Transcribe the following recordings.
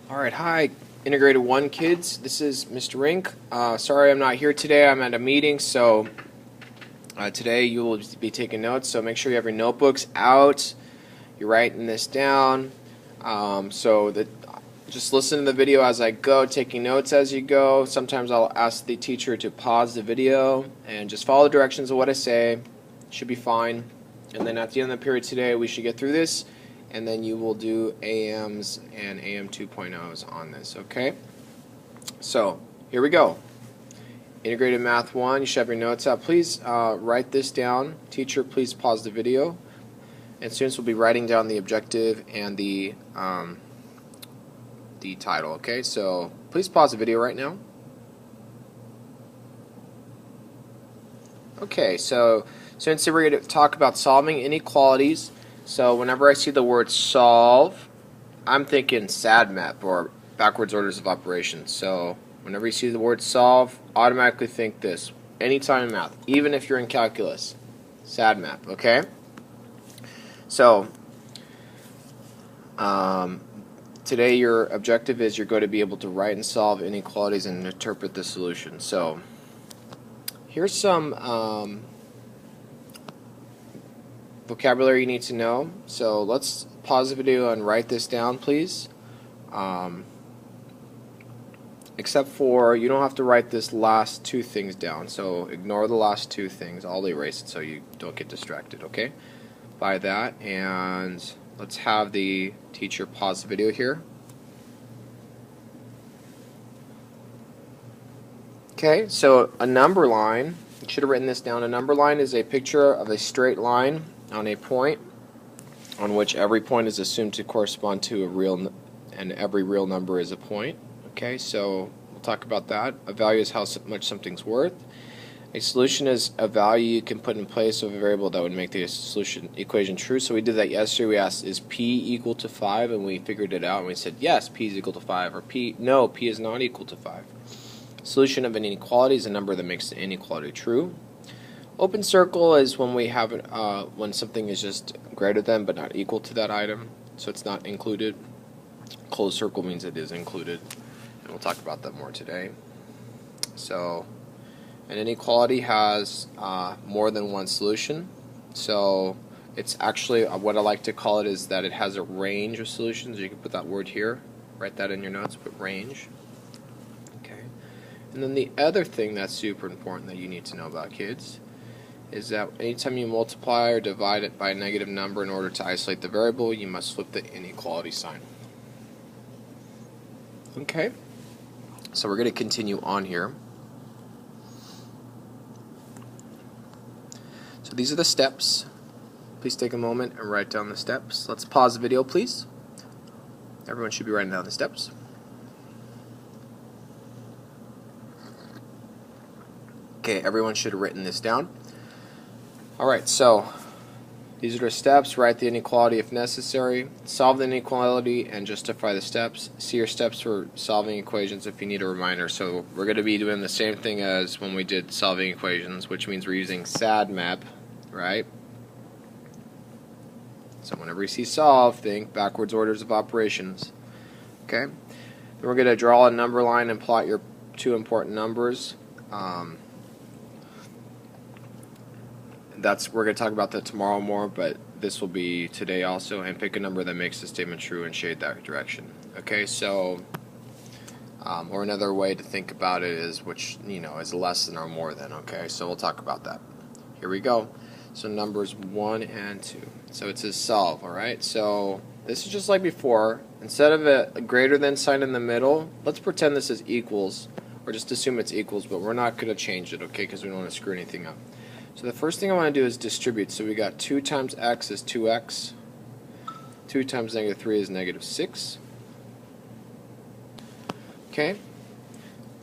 Alright, hi Integrated 1 kids, this is Mr. Rink. Sorry I'm not here today, I'm at a meeting, so today you will be taking notes, so make sure you have your notebooks out, you're writing this down, just listen to the video as I go, taking notes as you go. Sometimes I'll ask the teacher to pause the video and just follow the directions of what I say, should be fine, and then at the end of the period today we should get through this. And then you will do AMs and AM 2.0s on this, okay? So, here we go. Integrated Math 1, you should have your notes out. Please write this down. Teacher, please pause the video. And students will be writing down the objective and the title, okay? So, please pause the video right now. Okay, so students, we're going to talk about solving inequalities. So whenever I see the word solve, I'm thinking SADMAP, or backwards orders of operations. So whenever you see the word solve, automatically think this. Anytime in math, even if you're in calculus, SADMAP, okay? So today your objective is you're going to be able to write and solve inequalities and interpret the solution. So here's some vocabulary you need to know. So let's pause the video and write this down, please. Except for you don't have to write this last two things down. So ignore the last two things. I'll erase it so you don't get distracted, okay? By that, and let's have the teacher pause the video here. Okay, so a number line, you should have written this down. A number line is a picture of a straight line on a point on which every point is assumed to correspond to a real, and every real number is a point. Okay, so we'll talk about that. A value is how much something's worth. A solution is a value you can put in place of a variable that would make the solution equation true. So we did that yesterday. We asked, is P equal to 5? And we figured it out, and we said, yes, P is equal to 5, or no, P is not equal to 5. Solution of an inequality is a number that makes the inequality true. Open circle is when we have when something is just greater than but not equal to that item, so it's not included. Closed circle means it is included, and we'll talk about that more today. So an inequality has more than one solution. So it's actually, what I like to call it is that it has a range of solutions. You can put that word here, write that in your notes, put range. Okay. And then the other thing that's super important that you need to know about, kids, is that anytime you multiply or divide it by a negative number in order to isolate the variable, you must flip the inequality sign. Okay, so we're going to continue on here. So these are the steps. Please take a moment and write down the steps. Let's pause the video, please. Everyone should be writing down the steps. Okay, everyone should have written this down. Alright, so these are the steps. Write the inequality if necessary. Solve the inequality and justify the steps. See your steps for solving equations if you need a reminder. So we're going to be doing the same thing as when we did solving equations, which means we're using SADMAP, right? So whenever you see solve, think backwards orders of operations. Okay? Then we're going to draw a number line and plot your two important numbers. We're going to talk about that tomorrow more, but this will be today also, and pick a number that makes the statement true and shade that direction. Okay, so or another way to think about it is which, is less than or more than. Okay, so we'll talk about that. Here we go. So numbers 1 and 2. So it says solve. All right, so this is just like before. Instead of a greater than sign in the middle, let's pretend this is equals, or just assume it's equals, but we're not going to change it, okay, because we don't want to screw anything up. So the first thing I want to do is distribute. So we got 2 times x is 2x. 2 times negative 3 is negative 6. Okay.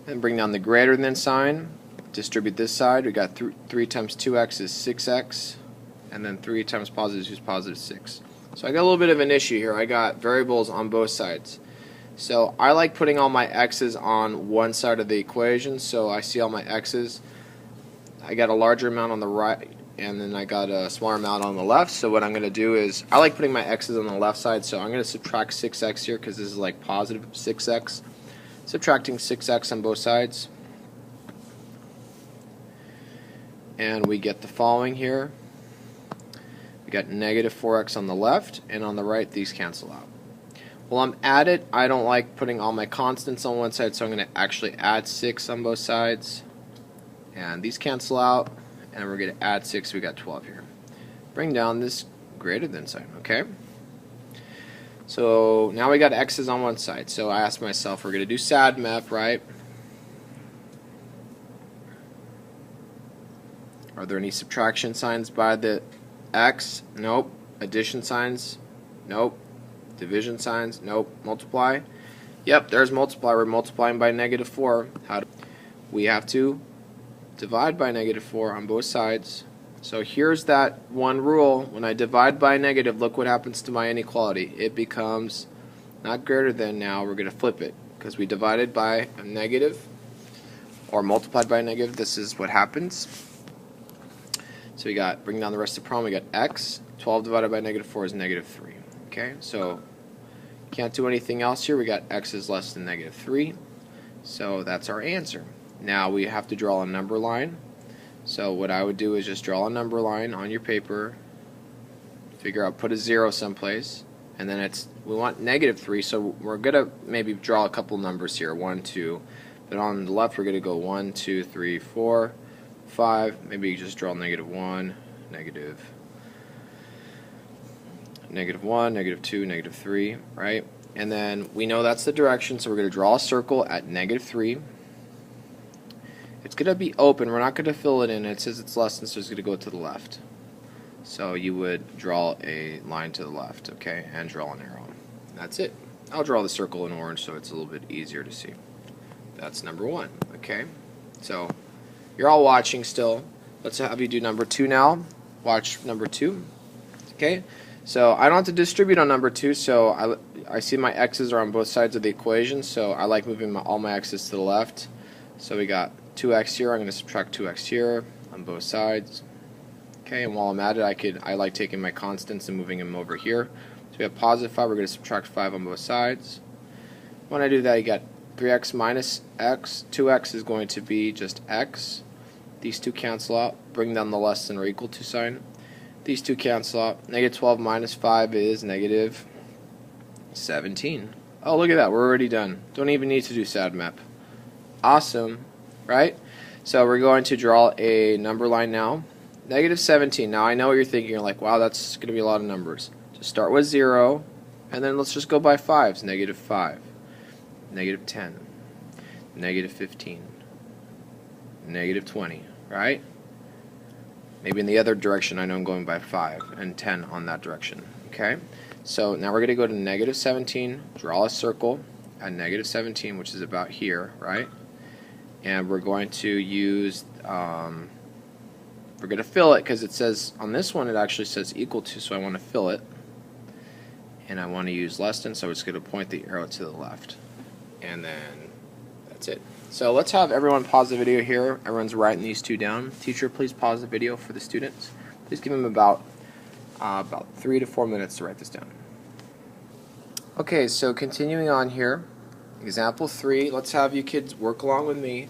And bring down the greater than sign. Distribute this side. We got 3 times 2x is 6x. And then 3 times positive 2 is positive 6. So I got a little bit of an issue here. I got variables on both sides. So I like putting all my x's on one side of the equation. So I see all my x's. I got a larger amount on the right and then I got a smaller amount on the left. So what I'm going to do is, I like putting my x's on the left side, so I'm going to subtract 6x here because this is like positive 6x. Subtracting 6x on both sides. And we get the following here. We got negative 4x on the left, and on the right these cancel out. Well, I'm at it. I don't like putting all my constants on one side, so I'm going to actually add 6 on both sides. And these cancel out, and we're going to add 6. We got 12 here. Bring down this greater than sign, okay? So now we got x's on one side. So I asked myself, we're going to do SADMAP, right? Are there any subtraction signs by the x? Nope. Addition signs? Nope. Division signs? Nope. Multiply? Yep, there's multiply. We're multiplying by negative 4. We have to divide by negative 4 on both sides. So here's that one rule. When I divide by negative, look what happens to my inequality. It becomes not greater than. Now we're going to flip it because we divided by a negative or multiplied by a negative. This is what happens. So we got, bring down the rest of the problem, we got x. 12 divided by negative 4 is negative 3. Okay, so can't do anything else here. We got x is less than negative 3. So that's our answer. Now we have to draw a number line. So what I would do is just draw a number line on your paper. Figure out, put a 0 someplace. And then we want negative 3, so we're going to maybe draw a couple numbers here. 1, 2. But on the left we're going to go 1, 2, 3, 4. 5, maybe you just draw negative 1, negative 1, negative 2, negative 3, right? And then we know that's the direction, so we're going to draw a circle at negative 3. It's going to be open. We're not going to fill it in. It says it's less than, so it's going to go to the left. So you would draw a line to the left, okay, and draw an arrow. That's it. I'll draw the circle in orange so it's a little bit easier to see. That's number 1, okay? So you're all watching still. Let's have you do number 2 now. Watch number 2. Okay, so I don't have to distribute on number 2, so I see my x's are on both sides of the equation, so I like moving all my x's to the left. So we got 2x here. I'm going to subtract 2x here on both sides. Okay, and while I'm at it, I like taking my constants and moving them over here. So we have positive 5. We're going to subtract 5 on both sides. When I do that, you got 3x minus x. 2x is going to be just x. These two cancel out. Bring down the less than or equal to sign. These two cancel out. Negative 12 minus 5 is negative 17. Oh, look at that. We're already done. Don't even need to do SADMAP. Awesome, right? So we're going to draw a number line now. Negative 17. Now I know what you're thinking. You're like, wow, that's going to be a lot of numbers. Just start with 0, and then let's just go by 5s. Negative 5. Negative 10. Negative 15. Negative 20, right? Maybe in the other direction, I know I'm going by 5 and 10 on that direction, okay? So now we're going to go to negative 17, draw a circle at negative 17, which is about here, right? And we're going to use, we're going to fill it because it says, on this one it actually says equal to, so I want to fill it. And I want to use less than, so it's going to point the arrow to the left. And then that's it. So let's have everyone pause the video here. Everyone's writing these two down. Teacher, please pause the video for the students. Please give them about 3 to 4 minutes to write this down. Okay, so continuing on here, example 3. Let's have you kids work along with me.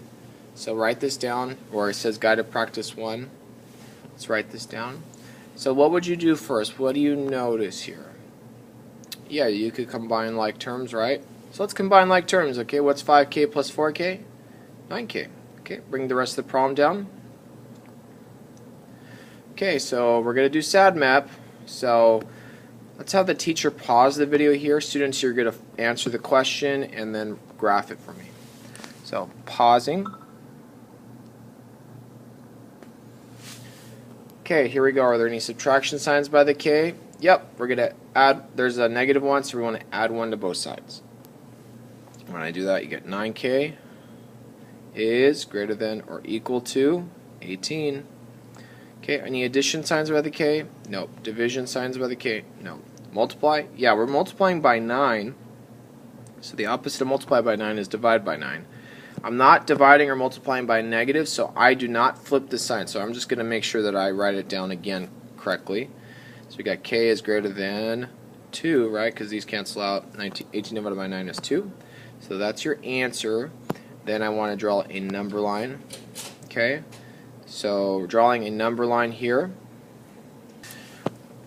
So write this down, or it says guided practice 1. Let's write this down. So what would you do first? What do you notice here? Yeah, you could combine like terms, right? So let's combine like terms, okay? What's 5k plus 4k? 9k. Okay, bring the rest of the problem down. Okay, so we're going to do SADMAP. So let's have the teacher pause the video here. Students, you're going to answer the question and then graph it for me. So pausing. Okay, here we go. Are there any subtraction signs by the k? Yep, we're going to add, there's a negative 1, so we want to add 1 to both sides. When I do that, you get 9k is greater than or equal to 18. Okay, any addition signs by the k? Nope. Division signs by the k? No. Multiply? Yeah, we're multiplying by 9. So the opposite of multiply by 9 is divide by 9. I'm not dividing or multiplying by negative, so I do not flip the sign. So I'm just going to make sure that I write it down again correctly. So we got k is greater than 2, right? Because these cancel out. 18 divided by 9 is 2. So that's your answer. Then I want to draw a number line. Okay? So we're drawing a number line here.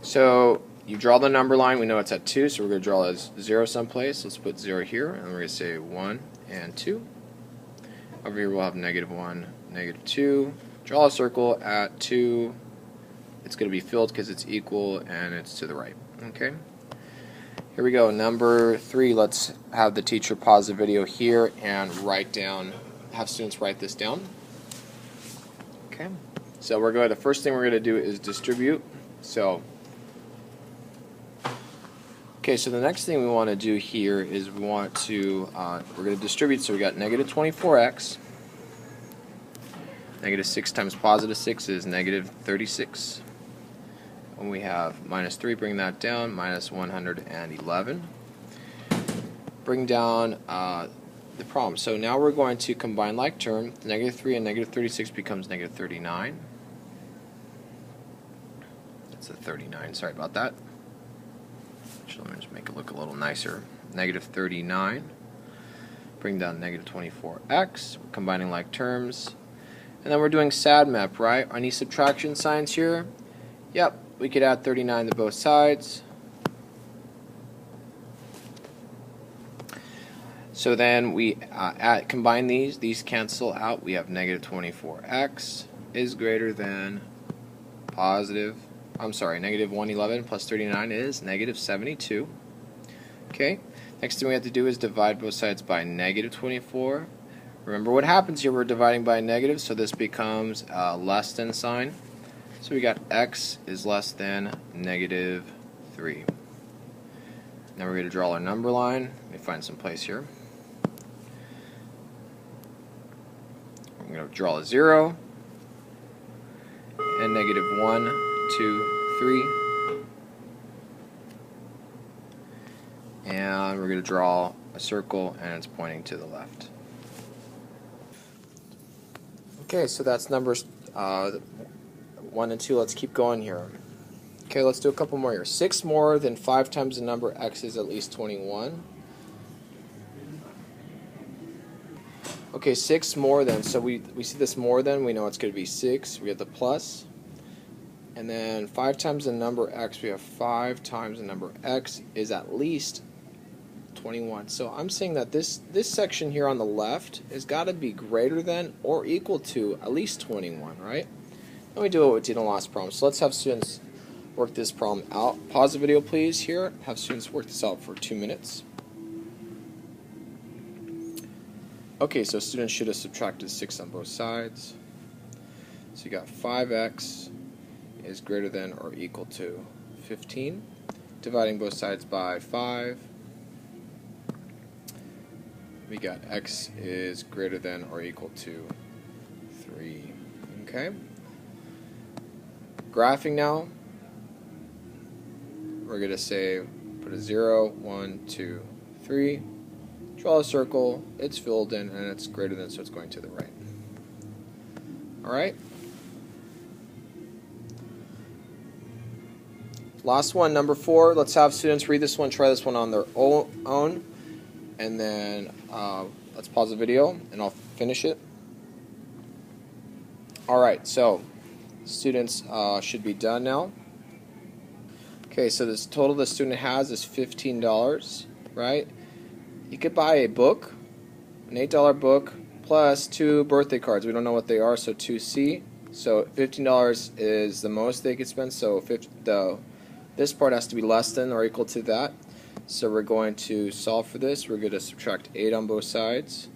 So you draw the number line. We know it's at 2, so we're going to draw a 0 someplace. Let's put 0 here, and we're going to say 1 and 2. Over here we'll have -1, -2. Draw a circle at 2. It's going to be filled because it's equal and it's to the right. Okay. Here we go. Number 3. Let's have the teacher pause the video here and have students write this down. Okay. So we're going. The first thing we're going to do is distribute. So the next thing we want to do here is we're going to distribute. So we got -24x. -6 times +6 is -36. When we have -3, bring that down, -111. Bring down the problem. So now we're going to combine like term. -3 and -36 becomes -39. That's a 39. Sorry about that. Actually, let me just make it look a little nicer. -39. Bring down -24x. We're combining like terms. And then we're doing SADMAP, right? Any subtraction signs here? Yep, we could add 39 to both sides. So then we combine these cancel out. We have -24x is greater than -111 plus 39 is -72. Okay, next thing we have to do is divide both sides by -24. Remember what happens here, we're dividing by a negative, so this becomes a less than sign. So we got x is less than -3. Now we're going to draw our number line. Let me find some place here. I'm going to draw a 0 and -1, 2, 3. And we're going to draw a circle and it's pointing to the left. Okay, so that's numbers 1 and 2. Let's keep going here. Okay, let's do a couple more here. 6 more than 5 times the number x is at least 21. Okay, 6 more than. So we see this more than. We know it's going to be 6. We have the plus. And then 5 times the number x, we have 5 times the number x is at least 21. So I'm saying that this section here on the left has got to be greater than or equal to at least 21, right? Then we do what we did in the last problem. So let's have students work this problem out. Pause the video, please, here. Have students work this out for 2 minutes. Okay, so students should have subtracted 6 on both sides. So you got 5x is greater than or equal to 15. Dividing both sides by 5. We got x is greater than or equal to 3. Okay. Graphing now. We're going to say put a 0, 1, 2, 3. Draw a circle. It's filled in and it's greater than, so it's going to the right. Alright. Last one, number 4. Let's have students read this one, try this one on their own. And then let's pause the video and I'll finish it. Alright, so students should be done now. Okay, so this total the student has is $15, right? You could buy a book, an $8 book, plus 2 birthday cards. We don't know what they are, so 2C. So $15 is the most they could spend, so this part has to be less than or equal to that. So we're going to solve for this. We're going to subtract 8 on both sides.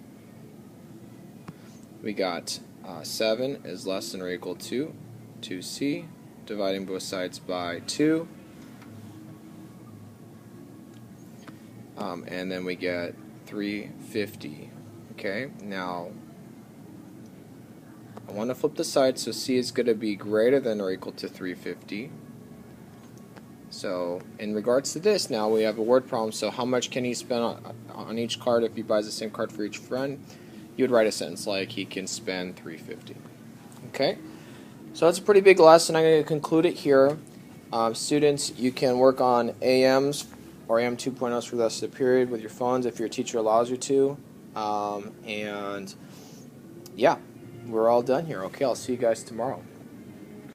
We got 7 is less than or equal to 2C. Dividing both sides by 2. And then we get 350. Okay, now I want to flip the side, so C is going to be greater than or equal to 350. So in regards to this, now we have a word problem. So how much can he spend on each card if he buys the same card for each friend? you would write a sentence like, he can spend $350. Okay? So that's a pretty big lesson. I'm going to conclude it here. Students, you can work on AMs or AM 2.0s for the rest of the period with your phones if your teacher allows you to. And yeah, we're all done here. Okay, I'll see you guys tomorrow.